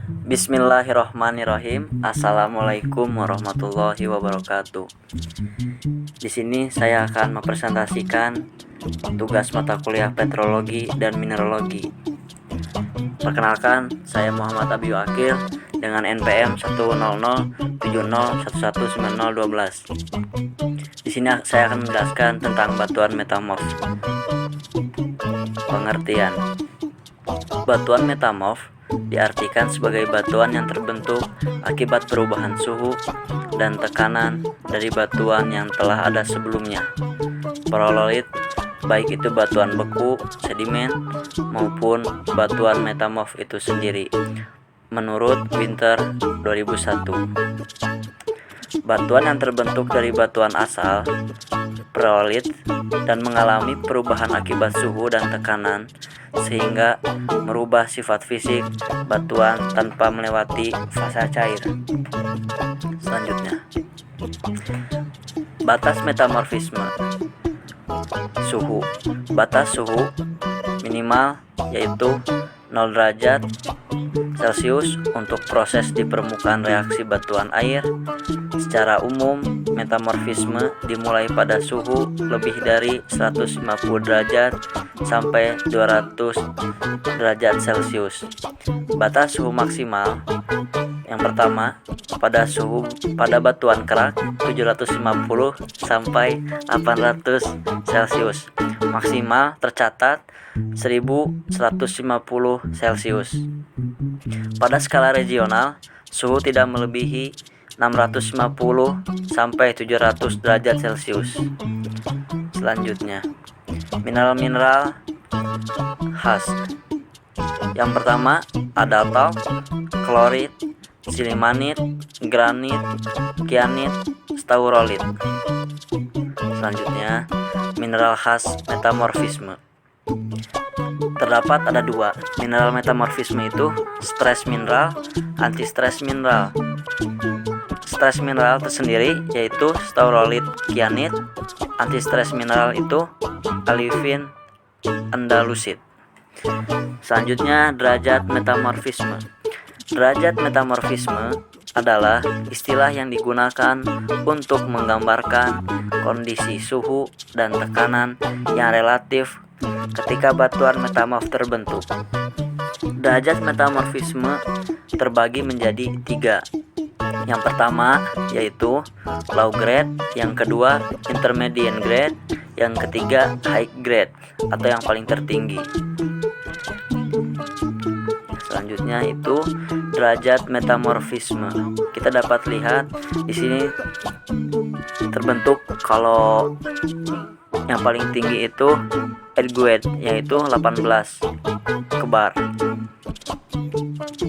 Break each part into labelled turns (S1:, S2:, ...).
S1: Bismillahirrohmanirrohim. Assalamualaikum warahmatullahi wabarakatuh. Di sini saya akan mempresentasikan tugas mata kuliah petrologi dan mineralogi. Perkenalkan, saya Muhammad Abiyu Akil dengan NPM 1007011119012. Di sini saya akan menjelaskan tentang batuan metamorf. Pengertian: batuan metamorf diartikan sebagai batuan yang terbentuk akibat perubahan suhu dan tekanan dari batuan yang telah ada sebelumnya. Perololit, baik itu batuan beku, sedimen, maupun batuan metamorf itu sendiri, menurut Winter 2001. Batuan yang terbentuk dari batuan asal, perololit, dan mengalami perubahan akibat suhu dan tekanan sehingga merubah sifat fisik batuan tanpa melewati fase cair. Selanjutnya, batas metamorfisme. Suhu. Batas suhu minimal yaitu 0 derajat Celcius untuk proses di permukaan reaksi batuan air. Secara umum, metamorfisme dimulai pada suhu lebih dari 150 derajat sampai 200 derajat Celcius. Batas suhu maksimal yang pertama pada batuan kerak 750 sampai 800 Celcius. Maksimal tercatat 1150 Celcius. Pada skala regional, suhu tidak melebihi 650 sampai 700 derajat Celcius. Selanjutnya, mineral-mineral khas. Yang pertama ada talc, klorit, silimanit, granit, kyanit, staurolit. Selanjutnya, mineral khas metamorfisme. Terdapat ada dua mineral metamorfisme, itu stress mineral, anti-stress mineral. Stress mineral tersendiri yaitu staurolit, kyanit. Anti-stress mineral itu alifin, andalusit. Selanjutnya, derajat metamorfisme. Derajat metamorfisme adalah istilah yang digunakan untuk menggambarkan kondisi suhu dan tekanan yang relatif ketika batuan metamorf terbentuk. Derajat metamorfisme terbagi menjadi 3. Yang pertama yaitu low grade, yang kedua intermediate grade, yang ketiga high grade atau yang paling tertinggi. Selanjutnya itu derajat metamorfisme. Kita dapat lihat di sini terbentuk kalau yang paling tinggi itu grade yaitu 18 kebar.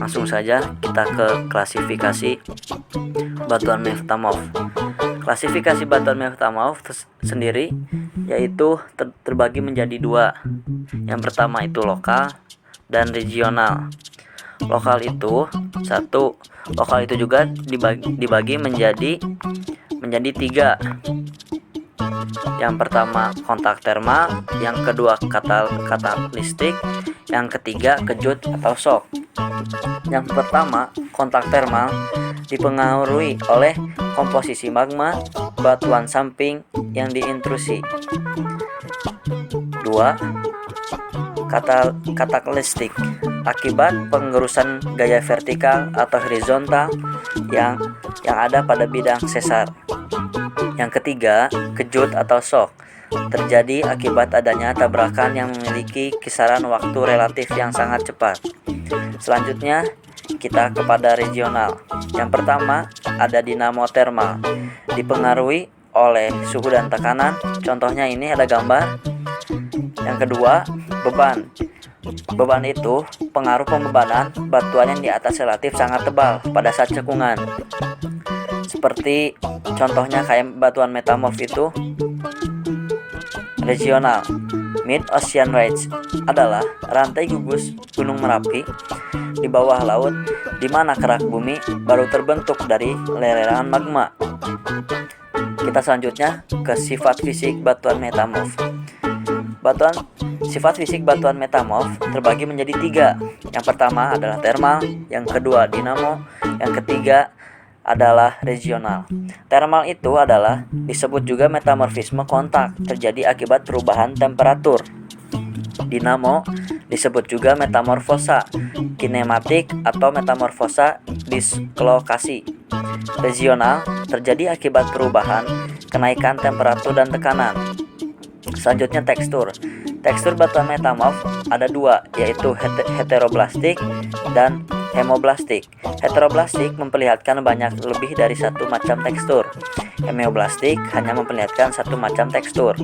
S1: Langsung saja kita ke klasifikasi batuan metamorf. Klasifikasi batuan metamorf sendiri yaitu terbagi menjadi 2. Yang pertama itu lokal dan regional. Lokal itu lokal itu juga dibagi menjadi 3. Yang pertama kontak termal, yang kedua katalistik, yang ketiga kejut atau shock. Yang pertama kontak termal dipengaruhi oleh komposisi magma batuan samping yang diintrusi. 2. Katalistik akibat pengerusan gaya vertikal atau horizontal yang ada pada bidang sesar. Yang ketiga, kejut atau shock terjadi akibat adanya tabrakan yang memiliki kisaran waktu relatif yang sangat cepat. Selanjutnya, kita kepada regional. Yang pertama, ada dinamo termal, dipengaruhi oleh suhu dan tekanan. Contohnya ini ada gambar. Yang kedua, beban. Beban itu pengaruh pembebanan batuan yang di atas relatif sangat tebal pada saat cekungan. Seperti contohnya kayak batuan metamorf itu. Regional. Mid Ocean Ridge adalah rantai gugus Gunung Merapi di bawah laut di mana kerak bumi baru terbentuk dari lereng magma. Kita selanjutnya ke sifat fisik batuan metamorf. Sifat fisik batuan metamorf terbagi menjadi 3. Yang pertama adalah thermal, yang kedua dinamo, yang ketiga adalah regional. Thermal itu adalah disebut juga metamorfisme kontak, terjadi akibat perubahan temperatur. Dinamo disebut juga metamorfosa kinematik atau metamorfosa dislokasi. Regional terjadi akibat perubahan kenaikan temperatur dan tekanan. Selanjutnya tekstur. Tekstur batuan metamorf ada 2, yaitu heteroblastik dan hemoblastik. Heteroblastik memperlihatkan lebih dari satu macam tekstur. Hemoblastik hanya memperlihatkan satu macam tekstur.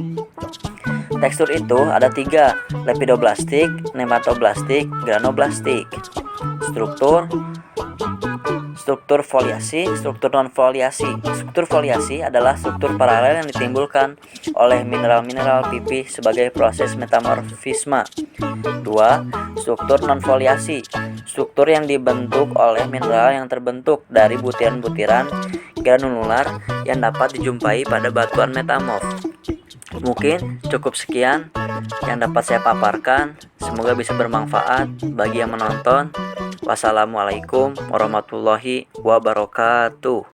S1: Tekstur itu ada 3, lepidoblastik, nematoblastik, granoblastik. Struktur foliasi, struktur non-foliasi. Struktur foliasi adalah struktur paralel yang ditimbulkan oleh mineral-mineral pipih sebagai proses metamorfisme. 2. Struktur non-foliasi. Struktur yang dibentuk oleh mineral yang terbentuk dari butiran-butiran granular yang dapat dijumpai pada batuan metamorf. Mungkin cukup sekian yang dapat saya paparkan. Semoga bisa bermanfaat bagi yang menonton. Wassalamualaikum warahmatullahi wabarakatuh.